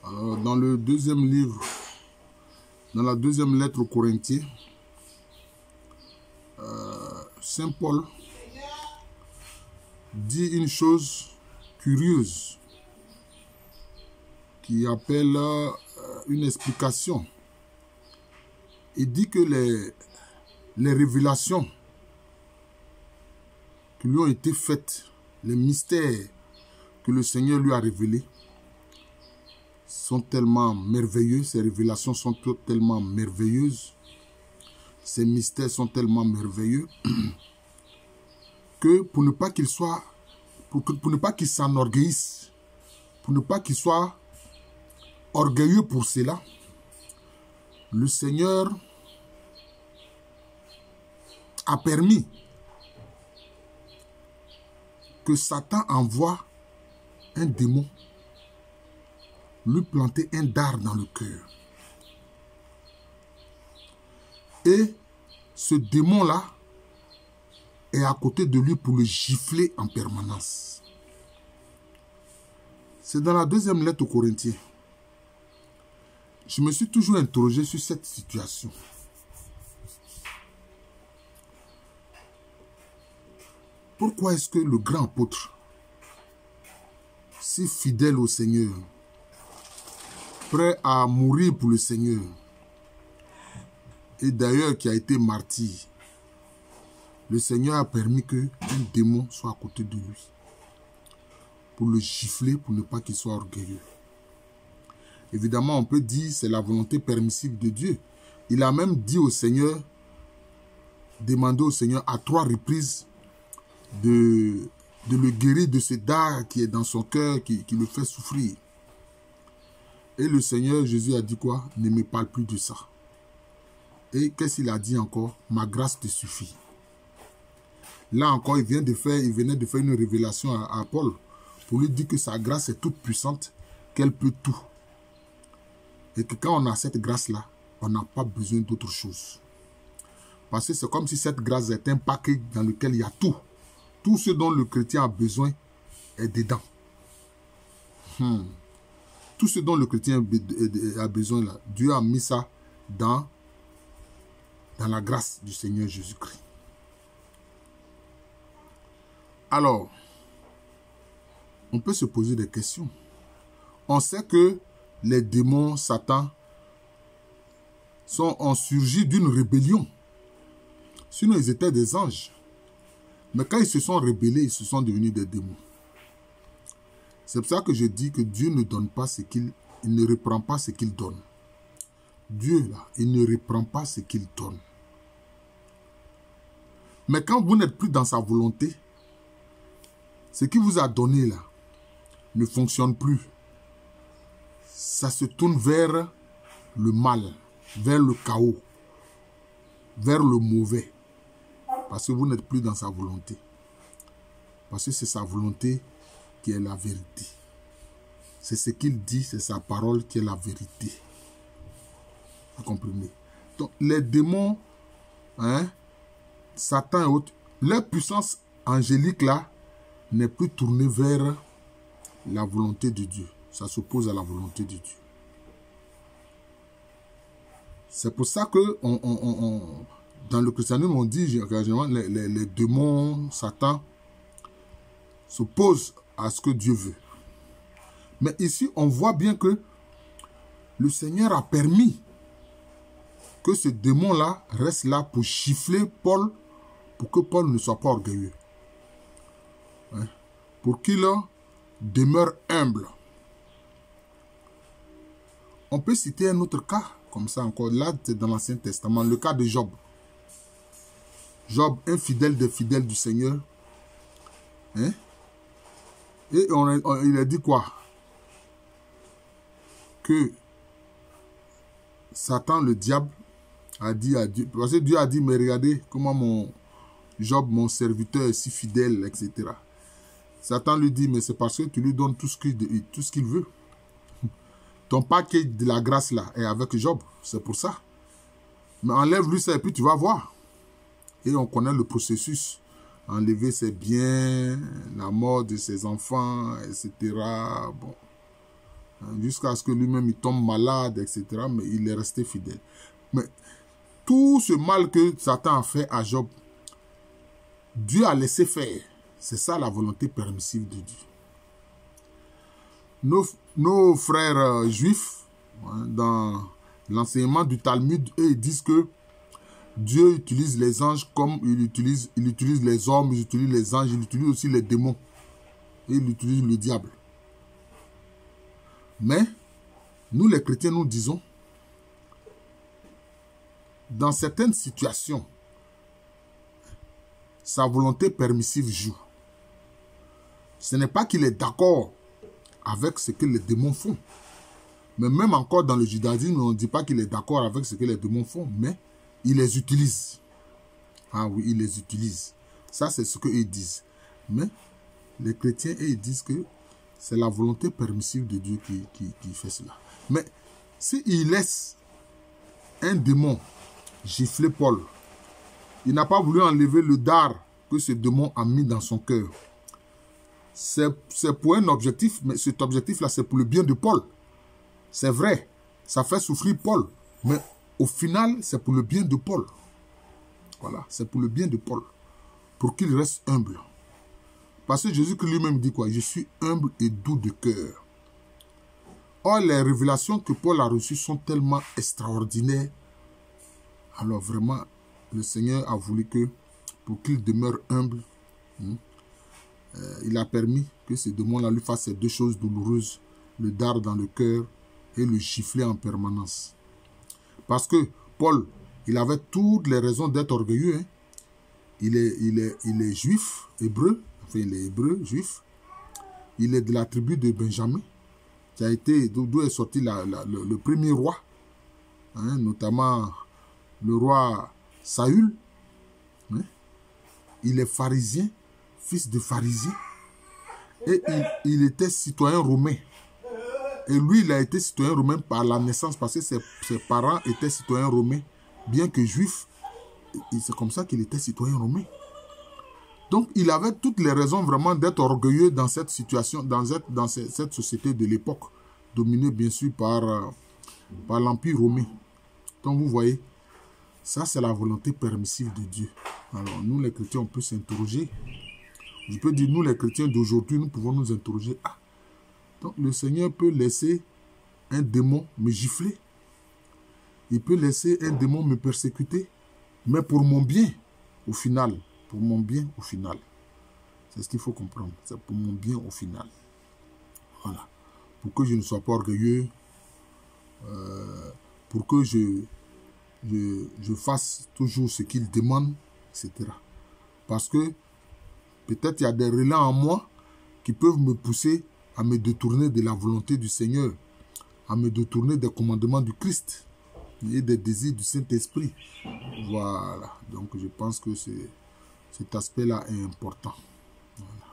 Alors, dans le deuxième livre, dans la deuxième lettre aux Corinthiens, Saint Paul dit une chose curieuse qui appelle une explication. Il dit que les révélations qui lui ont été faites, les mystères que le Seigneur lui a révélés, sont tellement merveilleux, ces révélations sont tellement merveilleuses, ces mystères sont tellement merveilleux, que pour ne pas qu'il soit, pour ne pas qu'il s'enorgueillisse, pour ne pas qu'il soit orgueilleux pour cela, le Seigneur a permis que Satan envoie un démon lui planter un dard dans le cœur. Et ce démon-là est à côté de lui pour le gifler en permanence. C'est dans la deuxième lettre aux Corinthiens. Je me suis toujours interrogé sur cette situation. Pourquoi est-ce que le grand apôtre, si fidèle au Seigneur, prêt à mourir pour le Seigneur, et d'ailleurs qui a été martyr, le Seigneur a permis qu'un démon soit à côté de lui, pour le gifler, pour ne pas qu'il soit orgueilleux. Évidemment, on peut dire que c'est la volonté permissive de Dieu. Il a même dit au Seigneur, demandé au Seigneur à 3 reprises de le guérir de ce dard qui est dans son cœur, qui le fait souffrir. Et le Seigneur Jésus a dit quoi? Ne me parle plus de ça. Et qu'est-ce qu'il a dit encore? Ma grâce te suffit. Là encore, il venait de faire une révélation à Paul pour lui dire que sa grâce est toute puissante, qu'elle peut tout. Et que quand on a cette grâce-là, on n'a pas besoin d'autre chose. Parce que c'est comme si cette grâce est un paquet dans lequel il y a tout. Tout ce dont le chrétien a besoin est dedans. Tout ce dont le chrétien a besoin, là, Dieu a mis ça dans la grâce du Seigneur Jésus-Christ. Alors, on peut se poser des questions. On sait que les démons, Satan, ont surgi d'une rébellion. Sinon, ils étaient des anges. Mais quand ils se sont rébellés, ils se sont devenus des démons. C'est pour ça que je dis que Dieu ne donne pas ce qu'il... Il ne reprend pas ce qu'il donne. Dieu, là, il ne reprend pas ce qu'il donne. Mais quand vous n'êtes plus dans sa volonté, ce qu'il vous a donné, là, ne fonctionne plus. Ça se tourne vers le mal, vers le chaos, vers le mauvais. Parce que vous n'êtes plus dans sa volonté. Parce que c'est sa volonté qui est la vérité. C'est ce qu'il dit, c'est sa parole qui est la vérité. Vous comprenez? Donc, les démons, Satan et autres, leur puissance angélique là, n'est plus tournée vers la volonté de Dieu. Ça s'oppose à la volonté de Dieu. C'est pour ça que dans le christianisme, on dit généralement les démons, Satan, s'opposent à ce que Dieu veut. Mais ici, on voit bien que le Seigneur a permis que ce démon-là reste là pour gifler Paul, pour que Paul ne soit pas orgueilleux. Pour qu'il demeure humble. On peut citer un autre cas, comme ça encore, là, c'est dans l'Ancien Testament, le cas de Job. Job, infidèle des fidèles du Seigneur. Et il a dit quoi? Que Satan, le diable, a dit à Dieu, parce que Dieu a dit, mais regardez comment mon Job, mon serviteur, est si fidèle, etc. Satan lui dit, mais c'est parce que tu lui donnes tout ce qu'il veut. Ton paquet de la grâce là est avec Job, c'est pour ça. Mais enlève-lui ça et puis tu vas voir. Et on connaît le processus. Enlever ses biens, la mort de ses enfants, etc. Bon. jusqu'à ce que lui-même il tombe malade, etc. Mais il est resté fidèle. Mais tout ce mal que Satan a fait à Job, Dieu a laissé faire. C'est ça la volonté permissive de Dieu. Nos frères juifs, hein, dans l'enseignement du Talmud, eux, ils disent que Dieu utilise les anges comme il utilise les hommes, il utilise les anges, il utilise aussi les démons. Et il utilise le diable. Mais, nous les chrétiens, nous disons, dans certaines situations, sa volonté permissive joue. Ce n'est pas qu'il est d'accord avec ce que les démons font. Mais même encore dans le judaïsme, on ne dit pas qu'il est d'accord avec ce que les démons font, mais il les utilise. Ah oui, il les utilise. Ça, c'est ce qu'ils disent. Mais les chrétiens, ils disent que c'est la volonté permissive de Dieu qui fait cela. Mais s'il laisse un démon gifler Paul, il n'a pas voulu enlever le dard que ce démon a mis dans son cœur. C'est pour un objectif, mais cet objectif-là, c'est pour le bien de Paul. C'est vrai, ça fait souffrir Paul, mais au final, c'est pour le bien de Paul. Voilà, c'est pour le bien de Paul, pour qu'il reste humble. Parce que Jésus-Christ lui-même dit quoi? Je suis humble et doux de cœur. Or, les révélations que Paul a reçues sont tellement extraordinaires. Alors vraiment, le Seigneur a voulu que, pour qu'il demeure humble, il a permis que ce démon-là lui fasse ces deux choses douloureuses, le dard dans le cœur et le gifler en permanence. Parce que Paul, il avait toutes les raisons d'être orgueilleux. Hein. Il est juif, hébreu, enfin il est hébreu, juif. Il est de la tribu de Benjamin, qui a été, d'où est sorti le premier roi, hein, notamment le roi Saül. Hein. Il est pharisien, fils de pharisien, et il était citoyen romain. Et lui, il a été citoyen romain par la naissance, parce que ses parents étaient citoyens romains, bien que juifs. C'est comme ça qu'il était citoyen romain. Donc, il avait toutes les raisons vraiment d'être orgueilleux dans cette situation, dans cette société de l'époque, dominée bien sûr par l'Empire romain. Donc, vous voyez, ça c'est la volonté permissive de Dieu. Alors, nous les chrétiens, on peut s'interroger. Je peux dire, nous les chrétiens d'aujourd'hui, nous pouvons nous interroger. Ah, donc le Seigneur peut laisser un démon me gifler. Il peut laisser un démon me persécuter. Mais pour mon bien, au final. Pour mon bien, au final. C'est ce qu'il faut comprendre. C'est pour mon bien, au final. Voilà. Pour que je ne sois pas orgueilleux. Pour que je fasse toujours ce qu'il demande, etc. Parce que peut-être il y a des relents en moi qui peuvent me pousser à me détourner de la volonté du Seigneur, à me détourner des commandements du Christ et des désirs du Saint-Esprit. Voilà. Donc je pense que cet aspect-là est important. Voilà.